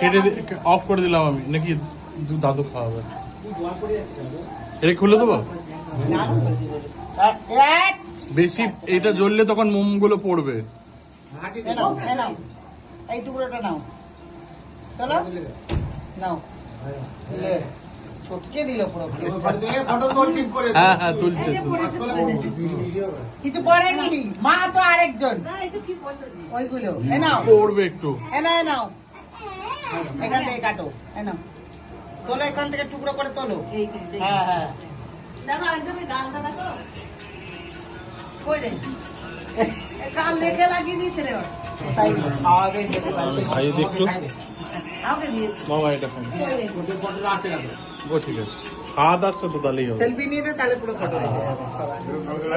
কেটে অফ করে দিলাম আমি, নাকি দাদু খাওয়াবে? এটা খুলে দেবো? বেশি এটা জ্বললে তখন মোমগুলো পড়বে। এই টুকরোটা নাও, চলো নাও। চটকে দিল পুরো। হ্যাঁ হ্যাঁ, তুলছে। কিছু পড়েনি, মা তো আরেকজন। ওইগুলো এ নাও, পড়বে একটু। এ নাও, এখান থেকে কাটো, এ নাও, তোলো এখান থেকে টুকরো করে তোলো। হ্যাঁ হ্যাঁ, দেখো একদমই ডালটা দেখো কই রে, কাল লেগে লাগিয়ে দিয়েছে রে। তাই খাওয়াবে ভাই দেখো, আমাকে দিয়েছে মামা এটা ফোন ও ঠিক আছে। হাত আসছে তো তাহলেই হবে। সেলফি নিয়ে নে, তাহলে পুরো ফটো রেখে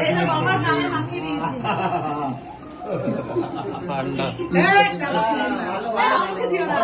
এই না বাবা গালে মাখিয়ে দিয়েছে। ঠান্ডা। আমাকে দিও না।